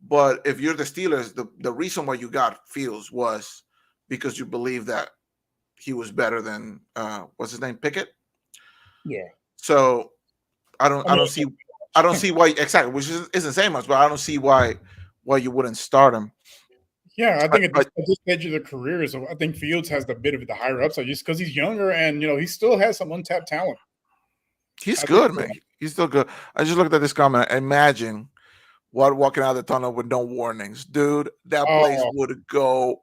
But if you're the Steelers, the reason why you got Fields was because you believe that he was better than what's his name, Pickett. Yeah. So I don't see why exactly, which isn't saying much, but I don't see why you wouldn't start him. Yeah, I think at this stage of the career, so I think Fields has the bit of the higher upside just because he's younger and he still has some untapped talent. He's good, man. He's still good. I just looked at this comment. Imagine walking out of the tunnel with no warnings, dude. That place would go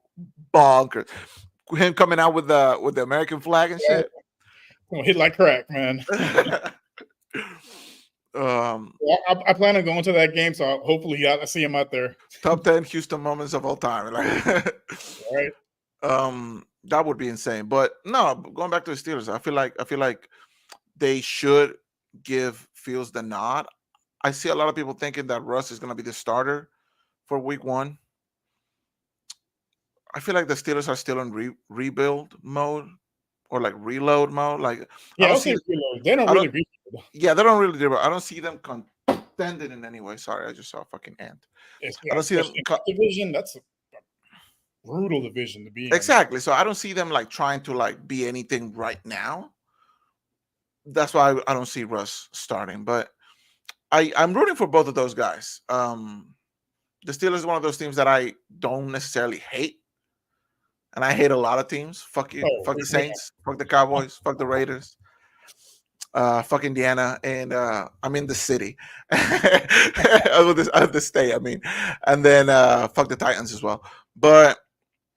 bonkers. Him coming out with the American flag and shit. Well, hit like crack, man. I plan on going to that game, so hopefully I see him out there. Top 10 Houston moments of all time. Right. That would be insane. But no, going back to the Steelers, I feel like they should give Fields the nod. I see a lot of people thinking that Russ is going to be the starter for week 1. I feel like the Steelers are still in rebuild mode or like reload mode. Like, yeah, they don't really rebuild. Yeah, they don't really do it. I don't see them contending in any way. Sorry, I just saw a fucking ant. I don't see them division. That's a brutal division to be in. Exactly. So I don't see them like trying to like be anything right now. That's why I don't see Russ starting. But I'm rooting for both of those guys. The Steelers is one of those teams that I don't necessarily hate. And I hate a lot of teams. Fuck you. Fuck the Saints. Fuck the Cowboys. Fuck the Raiders. Fuck Indiana. And I'm in the city. of the state, I mean. And then fuck the Titans as well. But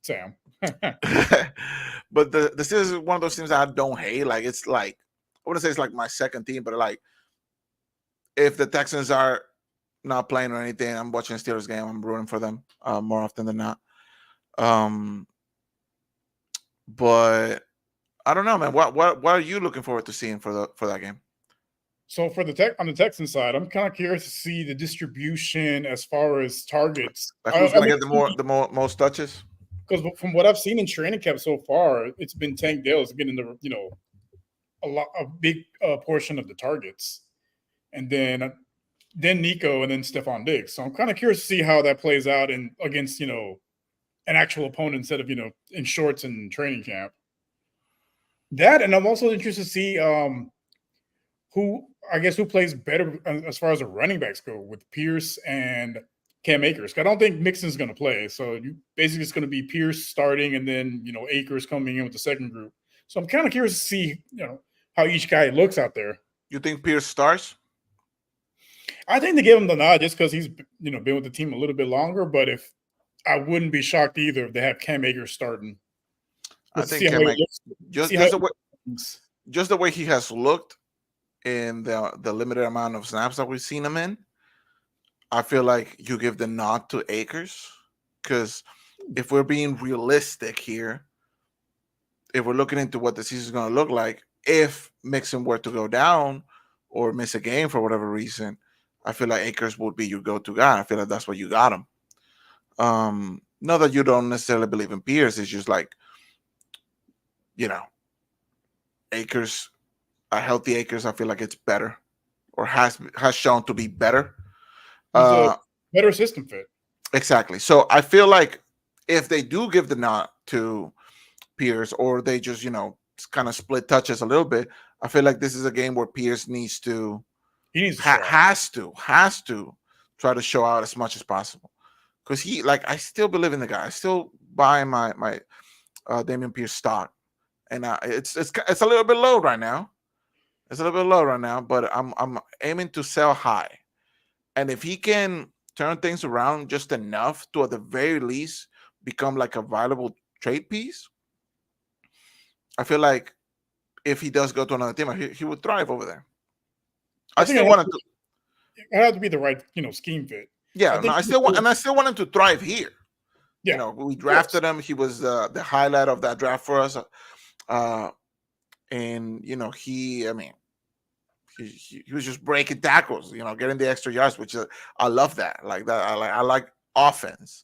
Sam. but the Steelers is one of those teams that I don't hate. Like it's like I wouldn't say it's like my second team, but like if the Texans are not playing or anything, I'm watching a Steelers game. I'm rooting for them more often than not. But I don't know, man. What are you looking forward to seeing for that game? So for on the Texans side, I'm kind of curious to see the distribution as far as targets. Like who's going to get the most touches? Because from what I've seen in training camp so far, it's been Tank Dell's getting a big portion of the targets, and then Nico, and then Stephon Diggs. So I'm kind of curious to see how that plays out against an actual opponent instead of in shorts and training camp. That, and I'm also interested to see who plays better as far as the running backs go with Pierce and Cam Akers. I don't think Mixon's going to play, so basically it's going to be Pierce starting, and then Akers coming in with the second group. So I'm kind of curious to see how each guy looks out there. You think Pierce starts? I think they give him the nod just because he's been with the team a little bit longer. But if I wouldn't be shocked either if they have Cam Akers starting. I Let's think see how Cam he looks. just See how just he the way looks. just the way he has looked in the limited amount of snaps that we've seen him in. I feel like you give the nod to Akers because if we're being realistic here, if we're looking into what the season's going to look like, if Mixon were to go down or miss a game for whatever reason, I feel like Akers would be your go-to guy. I feel like that's what you got him. Not that you don't necessarily believe in Pierce. It's just like, Akers, a healthy Akers, I feel like it's better or has shown to be better. He's a better system fit. Exactly. So I feel like if they do give the nod to Pierce or they just, kind of split touches a little bit, I feel like this is a game where Pierce needs to, he needs to show has to try to show out as much as possible. Because I still believe in the guy. I still buy my Damian Pierce stock. And it's a little bit low right now. It's a little bit low right now, but I'm aiming to sell high. And if he can turn things around just enough to, at the very least, become like a valuable trade piece, I feel like if he does go to another team, he would thrive over there. I still want him to. It has to be the right, scheme fit. Yeah, I still want him to thrive here. Yeah, we drafted him. He was the highlight of that draft for us. And he was just breaking tackles, getting the extra yards, which I love that. Like that, I like offense.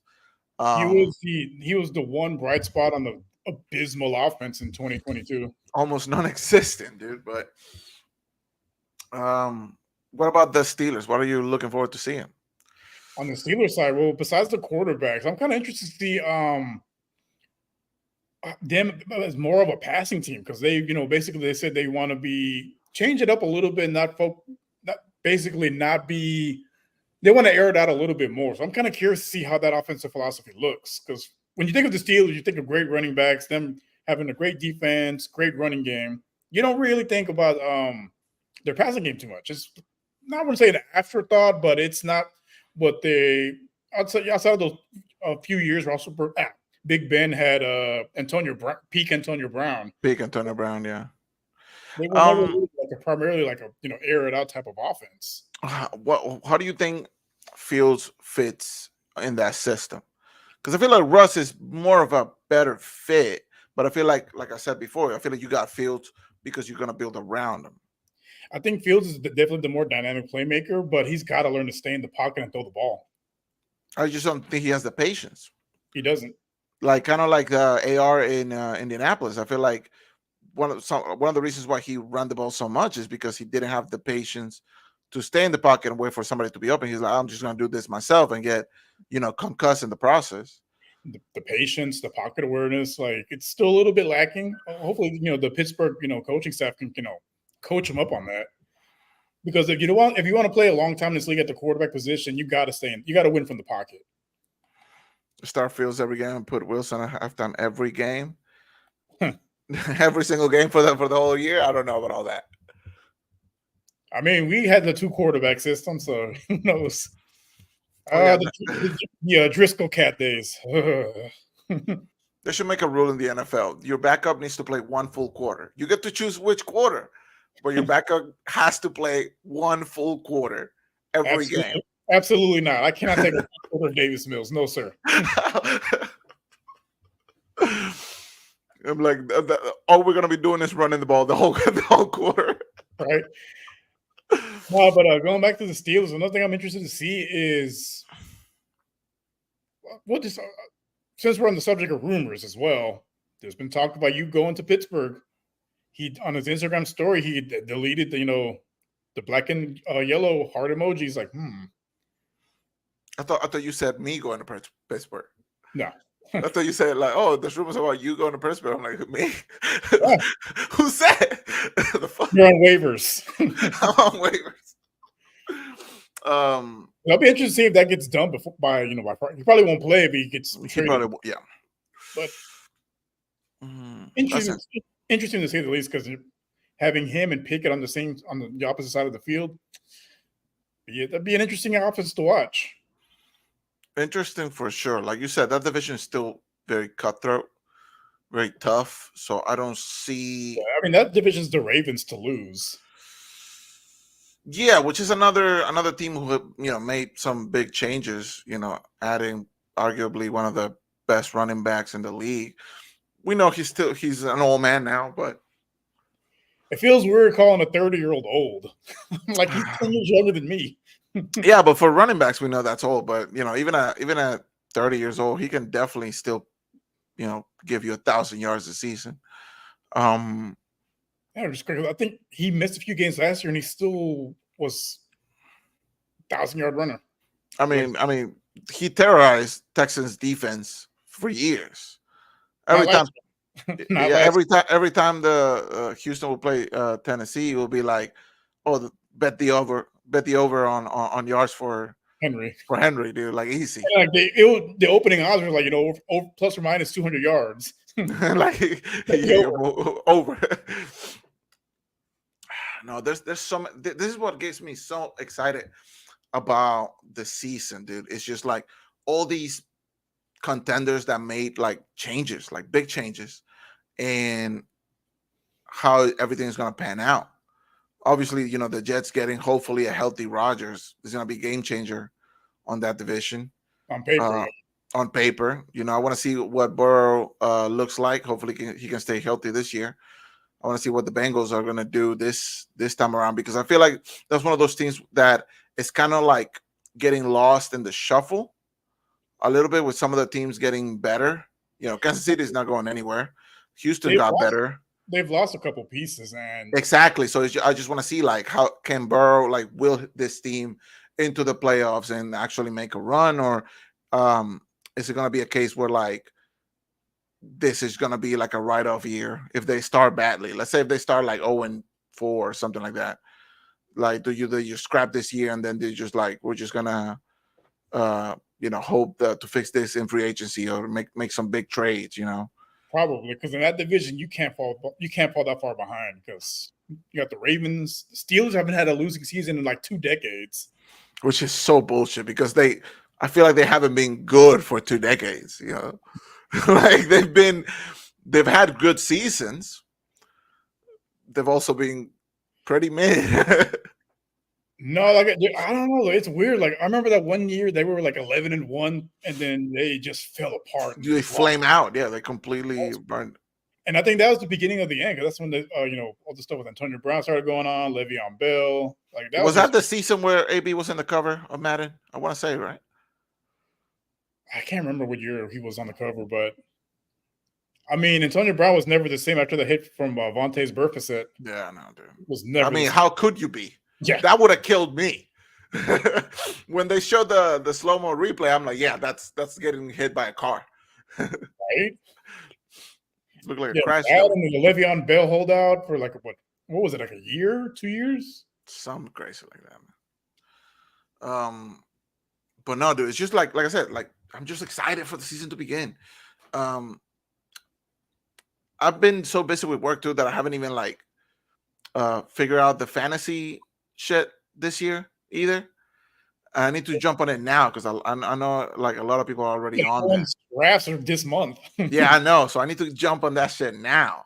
He was the one bright spot on the abysmal offense in 2022. Almost non-existent, dude. But what about the Steelers? What are you looking forward to seeing? On the Steelers side, well, besides the quarterbacks, I'm kind of interested to see them as more of a passing team because they, basically they said they want to change it up a little bit, not be. They want to air it out a little bit more. So I'm kind of curious to see how that offensive philosophy looks because when you think of the Steelers, you think of great running backs, them having a great defense, great running game. You don't really think about their passing game too much. It's not going to say an afterthought, but it's not what they. I'd say outside of those a few years, Russell Big Ben had peak Antonio Brown. Peak Antonio Brown, yeah. They were never really primarily like a air it out type of offense. How do you think Fields fits in that system? Because I feel like Russ is more of a better fit, but I feel like I said before, I feel like you got Fields because you're going to build around him. I think Fields is definitely the more dynamic playmaker, but he's got to learn to stay in the pocket and throw the ball. I just don't think he has the patience. He doesn't. Kind of like AR in Indianapolis. I feel like one of the reasons why he ran the ball so much is because he didn't have the patience to stay in the pocket and wait for somebody to be open. He's like, I'm just going to do this myself and get, concussed in the process. The patience, the pocket awareness, it's still a little bit lacking. Hopefully, the Pittsburgh, coaching staff can, coach him up on that. Because if you want to play a long time in this league at the quarterback position, you got to win from the pocket. Start Fields every game and put Wilson at halftime every game. Every single game for the whole year. I don't know about all that. I mean, we had the 2 quarterback system, so who knows? Driscoll Cat days. They should make a rule in the NFL. Your backup needs to play 1 full quarter. You get to choose which quarter, but your backup has to play 1 full quarter every game. Absolutely not. I cannot take a quarter of Davis Mills. No, sir. I'm like, all we're going to be doing is running the ball the whole quarter. Right. No, but going back to the Steelers, another thing I'm interested to see is since we're on the subject of rumors as well, there's been talk about you going to Pittsburgh. He on his Instagram story, he deleted the black and yellow heart emojis. Like, I thought you said me going to Pittsburgh. No. I thought you said there's rumors about you going to Pittsburgh. I'm like, me? Yeah. Who said? The fuck? You're on waivers. I'm on waivers. I'll be interested to see if that gets done by he probably won't play if he gets traded. Yeah. But interesting to say the least, because having him and Pickett on the opposite side of the field, that'd be an interesting offense to watch. Interesting for sure. Like you said, that division is still very cutthroat, very tough. So I don't see. I mean, that division's the Ravens to lose. Yeah, which is another team who made some big changes. Adding arguably one of the best running backs in the league. We know he's an old man now, but it feels weird calling a 30-year-old old. Like he's 10 years younger than me. Yeah, but for running backs, we know that's old. But even at 30 years old, he can definitely still, give you 1,000 yards a season. Yeah, just crazy. I think he missed a few games last year, and he still was 1,000-yard runner. I mean, he terrorized Texans defense for years. Every time the Houston will play Tennessee, it will be like, oh, bet the over on yards for Henry, dude, like easy. Yeah, like the opening odds were like over plus or minus 200 yards. Like over. No, there's some. This is what gets me so excited about the season, dude. It's just like all these contenders that made like changes, like big changes, and how everything's gonna pan out. Obviously, the Jets getting hopefully a healthy Rodgers is gonna be a game changer on that division. On paper. On paper, I want to see what Burrow looks like. Hopefully, he can stay healthy this year. I want to see what the Bengals are going to do this time around, because I feel like that's one of those teams that is kind of like getting lost in the shuffle a little bit, with some of the teams getting better. Kansas City is not going anywhere. Houston got better. They've lost a couple pieces, and exactly. So I just want to see like how can Burrow like will this team into the playoffs and actually make a run, or is it going to be a case where like this is going to be like a write-off year if they start badly? Let's say if they start like 0-4 or something like that. Like, do you scrap this year and then they just like, we're just going to, hope to fix this in free agency or make some big trades, Probably, because in that division, you can't fall that far behind, because you got the Ravens. The Steelers haven't had a losing season in like 2 decades. Which is so bullshit, because I feel like they haven't been good for 2 decades, Like they've had good seasons. They've also been pretty mid. No, like I don't know. It's weird. Like I remember that one year they were like 11-1, and then they just fell apart. They flame out. Yeah, they completely burned. And I think that was the beginning of the end, because that's when all the stuff with Antonio Brown started going on, Le'Veon Bell. Like that was that the season where AB was in the cover of Madden? I want to say, right? I can't remember what year he was on the cover, but I mean, Antonio Brown was never the same after the hit from Vontaze Burfict. Yeah, no, dude. It was never. I mean, how could you be? Yeah, that would have killed me. When they showed the slow-mo replay, I'm like, yeah, that's getting hit by a car. Right? Look like a crash. And the Le'Veon Bell holdout for like what was it, like a year, 2 years? Something crazy like that, man. But no, dude, it's just like I said, like I'm just excited for the season to begin. I've been so busy with work too that I haven't even like figured out the fantasy shit this year either. I need to jump on it now, because I know like a lot of people are already on there. Drafts are this month. Yeah, I know. So I need to jump on that shit now.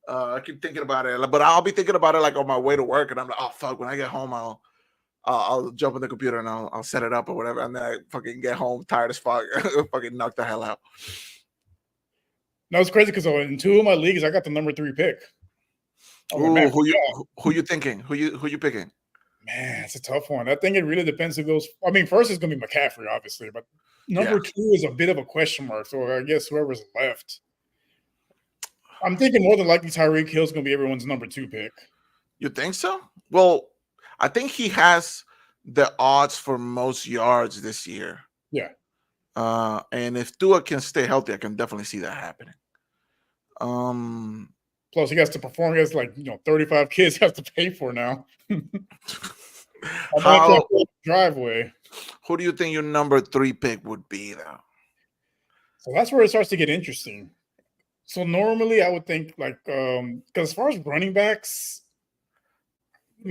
I keep thinking about it, but I'll be thinking about it like on my way to work, and I'm like, oh fuck, when I get home, I'll jump on the computer and I'll set it up or whatever, and then I fucking get home tired as fuck, fucking knock the hell out. No, it's crazy, because in 2 of my leagues, I got the number 3 pick. Ooh, who you thinking? Who you picking? Man, it's a tough one. I think it really depends who goes. I mean, first is going to be McCaffrey, obviously, but number 2 is a bit of a question mark. So I guess whoever's left. I'm thinking more than likely Tyreek Hill's going to be everyone's number 2 pick. You think so? Well, I think he has the odds for most yards this year. Yeah. And if Tua can stay healthy, I can definitely see that happening. Plus, he has to perform. He has 35 kids he has to pay for now. Driveway. Who do you think your number 3 pick would be, though? So that's where it starts to get interesting. So normally I would think because as far as running backs,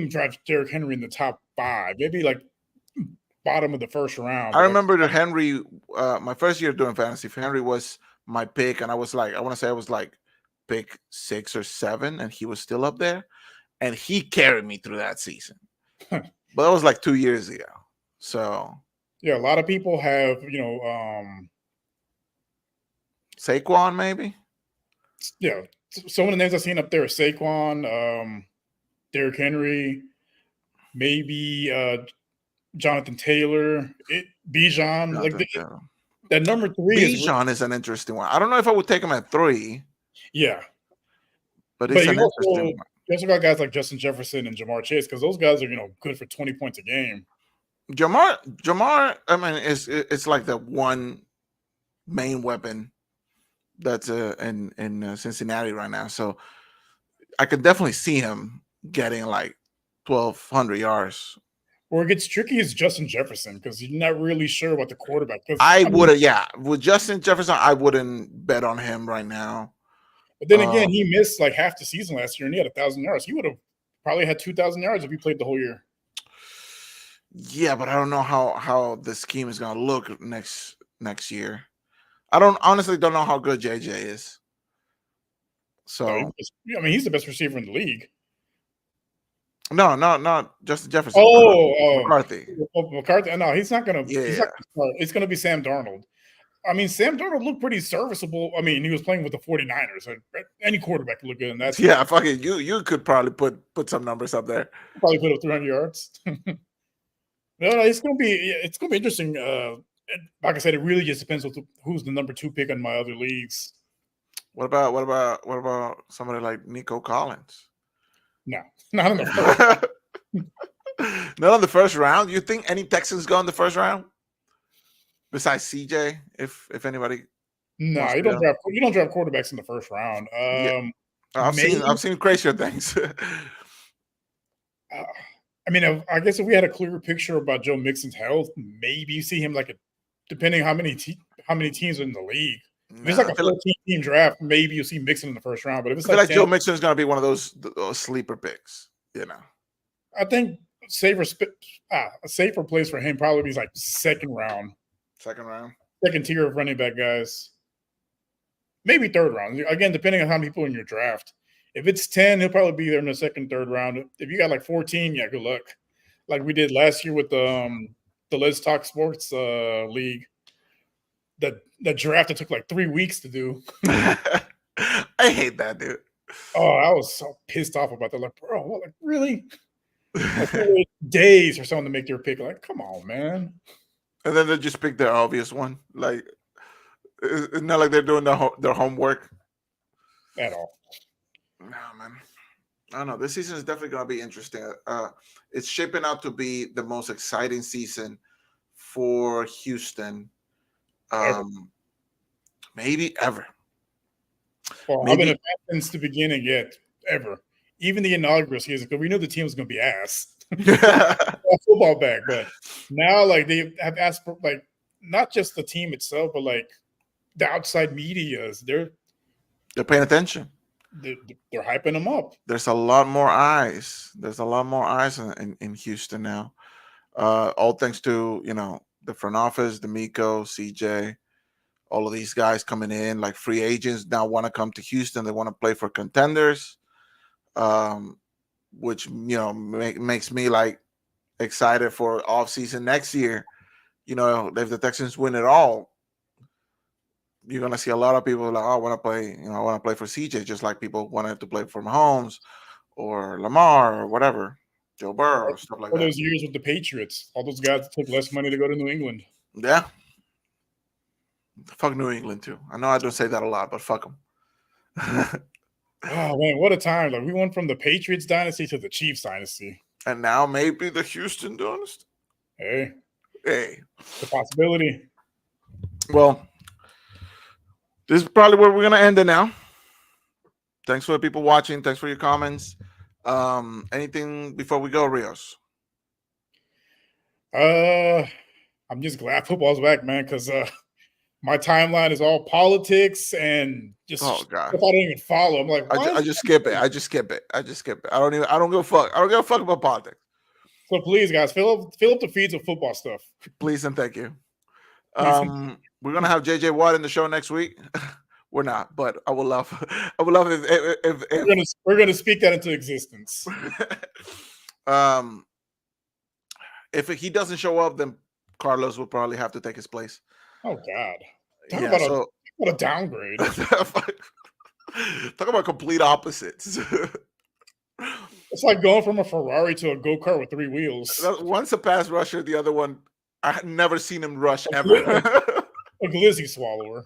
draft Derrick Henry in the top 5, maybe like bottom of the first round. I But like, remember that Henry, my first year doing fantasy, Henry was my pick, and I was like, I want to say I was like pick 6 or 7, and he was still up there, and he carried me through that season. But that was like 2 years ago. So yeah, a lot of people have, Saquon, maybe. yeah, some of the names I've seen up there are Saquon, Derrick Henry, maybe Jonathan Taylor, Bijan. Like that number 3 is Bijan is an interesting one. I don't know if I would take him at 3. Yeah, but it's an interesting one. You also got guys like Justin Jefferson and Jamar Chase, because those guys are good for 20 points a game. Jamar, I mean, it's like the one main weapon that's in Cincinnati right now. So I could definitely see him getting like 1,200 yards. Or it gets tricky is Justin Jefferson, because you're not really sure about the quarterback. With Justin Jefferson, I wouldn't bet on him right now. But then again, he missed like half the season last year, and he had 1,000 yards. He would have probably had 2,000 yards if he played the whole year. Yeah, but I don't know how the scheme is going to look next year. I honestly don't know how good JJ is. So I mean, he's the best receiver in the league. No, not Justin Jefferson. McCarthy. McCarthy. No, he's not going to. Yeah. It's going to be Sam Darnold. I mean, Sam Darnold looked pretty serviceable. I mean, he was playing with the 49ers. So any quarterback could look good in that. Yeah, fucking you could probably put some numbers up there. Probably put up 300 yards. No, it's gonna be interesting. Like I said, it really just depends on who's the number 2 pick in my other leagues. What about somebody like Nico Collins? No, not in the first. Not in the first round. You think any Texans go in the first round? Besides CJ, if anybody. No, you don't draft quarterbacks in the first round. I've seen crazier things. I mean, I guess if we had a clearer picture about Joe Mixon's health, maybe you see him depending how many teams are in the league. If it's like a 14-team draft, maybe you'll see Mixon in the first round. But if it's I feel like Joe Mixon is going to be one of those sleeper picks. I think a safer place for him probably be like second round. Second tier of running back guys. Maybe third round. Again, depending on how many people in your draft. If it's 10, he'll probably be there in the second, third round. If you got like 14, yeah, good luck. Like we did last year with the Let's Talk Sports league. The draft that took like 3 weeks to do. I hate that, dude. Oh, I was so pissed off about that. Like, bro, what, like really? Like, days or something to make their pick. Like, come on, man. And then they just pick their obvious one. Like, it's not like they're doing their homework at all. No, man. I don't know. This season is definitely going to be interesting. It's shaping out to be the most exciting season for Houston, maybe ever. Well, I've been a fan since the beginning, ever. Even the inaugural season, because we knew the team was going to be ass. Football back, but now like they have asked for like not just the team itself, but like the outside medias. They're paying attention. They're hyping them up. There's a lot more eyes. There's a lot more eyes in Houston now. All thanks to the front office, D'Amico, CJ, all of these guys coming in like free agents now want to come to Houston. They want to play for contenders, which makes me like excited for offseason next year. If the Texans win it all, you're gonna see a lot of people like, oh, I want to play for CJ, just like people wanted to play for Mahomes or Lamar or whatever, Joe Burrow, or stuff like that. All those years with the Patriots, all those guys took less money to go to New England. Yeah, fuck New England too. I know I don't say that a lot, but fuck them. Oh man, what a time! Like we went from the Patriots dynasty to the Chiefs dynasty, and now maybe the Houston dynasty. Hey, the possibility. Well. This is probably where we're going to end it now. Thanks for the people watching. Thanks for your comments. Anything before we go, Rios? I'm just glad football's back, man, because my timeline is all politics and just God, stuff I don't even follow. I'm like, I just skip it. I just skip it. I don't give a fuck. I don't give a fuck about politics. So please, guys, fill up the feeds with football stuff. Please and thank you. We're gonna have JJ Watt in the show next week. We're not, but I would love if we're gonna speak that into existence. If he doesn't show up, then Carlos will probably have to take his place. Oh God! Talk about a downgrade. Talk about complete opposites. It's like going from a Ferrari to a go-kart with 3 wheels. One's a pass rusher, the other one I had never seen him rush ever. A glizzy swallower.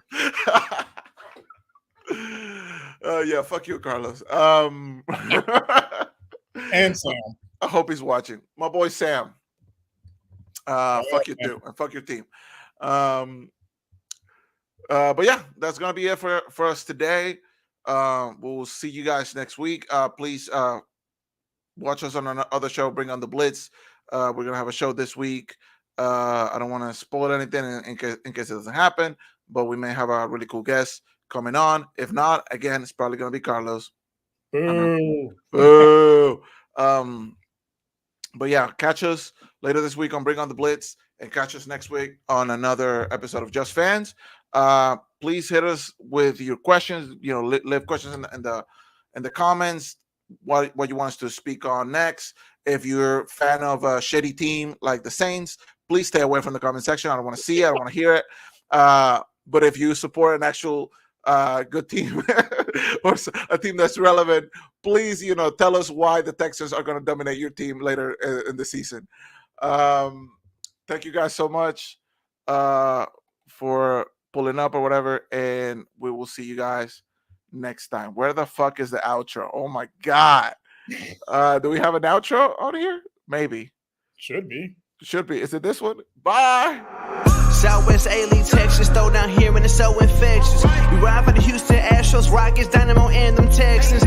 Yeah, fuck you, Carlos. And Sam. I hope he's watching. My boy Sam. Fuck you too, and fuck your team. But yeah, that's gonna be it for us today. We'll see you guys next week. Please watch us on another show, Bring on the Blitz. We're gonna have a show this week. I don't want to spoil anything in case it doesn't happen, but we may have a really cool guest coming on. If not, again, it's probably gonna be Carlos. Boo. Boo. But yeah, catch us later this week on Bring on the Blitz, and catch us next week on another episode of Just Fans. Please hit us with your questions. You know, leave questions in the comments. What you want us to speak on next. If you're a fan of a shitty team like the Saints, please stay away from the comment section. I don't want to see it. I don't want to hear it. But if you support an actual good team or a team that's relevant, please, tell us why the Texans are going to dominate your team later in the season. Thank you guys so much for pulling up or whatever, and we will see you guys next time. Where the fuck is the outro? Oh my God. Do we have an outro on here? Maybe. Should be. Is it this one? Bye. Southwest A-League, Texas, throw down here and it's so infectious. We ride for the Houston Astros, Rockets, Dynamo, and them Texans.